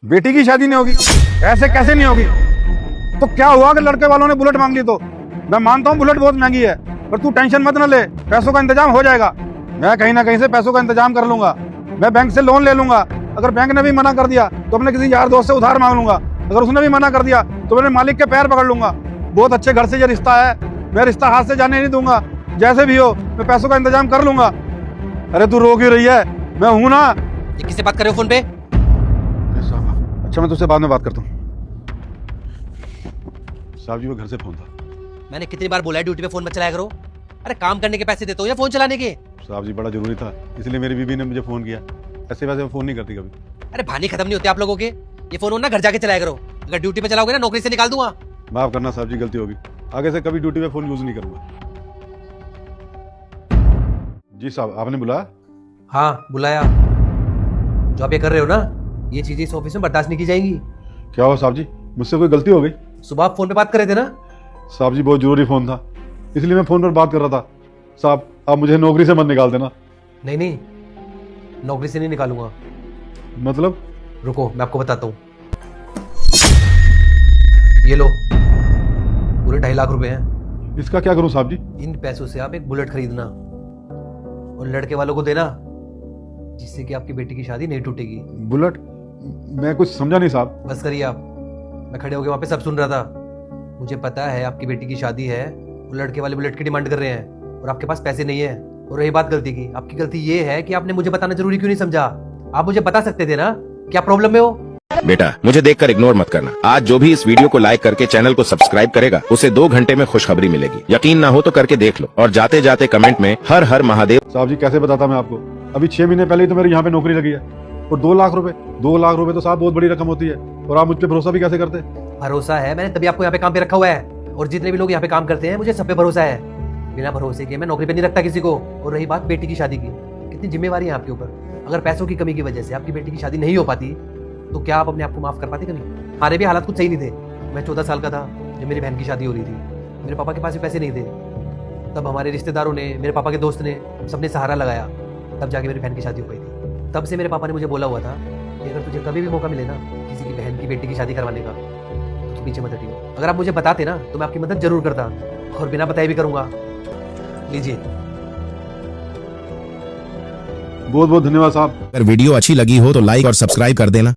बेटी की शादी नहीं होगी? ऐसे कैसे नहीं होगी? तो क्या हुआ कि लड़के वालों ने बुलेट मांग ली? तो मैं मानता हूँ बुलेट बहुत महंगी है, पर तू टेंशन मत ना ले, पैसों का इंतजाम हो जाएगा। मैं कहीं ना कहीं से पैसों का इंतजाम कर लूंगा। मैं बैंक से लोन ले लूंगा। अगर बैंक ने भी मना कर दिया तो अपने किसी यार दोस्त से उधार मांग लूंगा। अगर उसने भी मना कर दिया तो मैंने मालिक के पैर पकड़ लूंगा। बहुत अच्छे घर से ये रिश्ता है, मैं रिश्ता हाथ से जाने नहीं दूंगा। जैसे भी हो मैं पैसों का इंतजाम कर लूंगा। अरे तू रो क्यों रही है? मैं हूं ना। ये किससे बात कर रहे हो फोन पे? अच्छा मैं तुझसे बाद में बात करता हूँ। साहब जी वो घर से फोन था। मैंने कितनी बार बोला है ड्यूटी पे फोन मत चलाया करो। अरे काम करने के पैसे देते हो या फोन चलाने के? साहब जी बड़ा जरूरी था, इसलिए मेरी बीबी ने मुझे फोन किया। ऐसे वैसे मैं फोन नहीं करती कभी। अरे बहाने खत्म नहीं होते आप लोगों के। ये फोन ना घर जाके चलाया करो। अगर ड्यूटी पे चलाओगे ना नौकरी से निकाल दूंगा। माफ करना साहब जी, गलती होगी। आगे से कभी ड्यूटी पे फोन यूज नहीं करूंगा। जी साहब आपने बुलाया? हाँ बुलाया। जो आप ये कर रहे हो ना, ये चीजें इस ऑफिस में बर्दाश्त नहीं की जाएंगी। क्या हुआ साहब जी, मुझसे कोई गलती हो गई? सुबह आप फोन पे बात कर रहे थे ना? साहब जी बहुत जरूरी फोन था, इसलिए मैं फोन पर बात कर रहा था। साहब आप मुझे नौकरी से मत निकाल देना। नहीं नहीं, नौकरी से नहीं निकालूंगा। मतलब? रुको मैं आपको बताता हूँ। ये लो, पूरे 2.5 लाख रुपए हैं। इसका क्या करूं साहब जी? इन पैसों से आप एक बुलेट खरीदना और लड़के वालों को देना, जिससे कि आपकी बेटी की शादी नहीं टूटेगी। बुलेट? मैं कुछ समझा नहीं साहब। बस करिए आप। मैं खड़े होकर वहां पे सब सुन रहा था। मुझे पता है आपकी बेटी की शादी है, वो लड़के वाले बुलेट की डिमांड कर रहे हैं और आपके पास पैसे नहीं है। और रही बात गलती की, आपकी गलती ये है कि आपने मुझे बताना जरूरी क्यों नहीं समझा? आप मुझे बता सकते थे ना क्या प्रॉब्लम में हो। बेटा मुझे देखकर इग्नोर मत करना। आज जो भी इस वीडियो को लाइक करके चैनल को सब्सक्राइब करेगा उसे 2 घंटे में खुशखबरी मिलेगी। यकीन ना हो तो करके देख लो और जाते जाते कमेंट में हर हर महादेव। साहब जी कैसे बताता मैं आपको, अभी 6 महीने पहले ही तो मेरी यहाँ पे नौकरी लगी है। और 2 लाख रुपए, 2 लाख रुपए तो साहब बहुत बड़ी रकम होती है। और आप मुझ पर भरोसा भी कैसे करते? भरोसा है, मैंने तभी आपको यहाँ पे काम पे रखा हुआ है। और जितने भी लोग यहाँ पे काम करते हैं मुझे सब पे भरोसा है। बिना भरोसे के मैं नौकरी पे नहीं रखता किसी को। और रही बात बेटी की शादी की, कितनी जिम्मेवारी है आपके ऊपर। अगर पैसों की कमी की वजह से आपकी बेटी की शादी नहीं हो पाती तो क्या आप अपने आप को माफ कर पाते कभी? हमारे भी हालात कुछ सही नहीं थे। मैं 14 साल का था जब मेरी बहन की शादी हो रही थी। मेरे पापा के पास भी पैसे नहीं थे। तब हमारे रिश्तेदारों ने, मेरे पापा के दोस्त ने, सबने सहारा लगाया। तब जाके मेरी बहन की शादी हो गई थी। तब से मेरे पापा ने मुझे बोला हुआ था कि अगर तुझे कभी भी मौका मिले ना किसी की बहन की बेटी की शादी करवाने का, तो पीछे मत हटियो। अगर आप मुझे बताते ना तो मैं आपकी मदद जरूर करता, और बिना बताए भी करूंगा। लीजिए। बहुत बहुत धन्यवाद साहब। अगर वीडियो अच्छी लगी हो तो लाइक और सब्सक्राइब कर देना।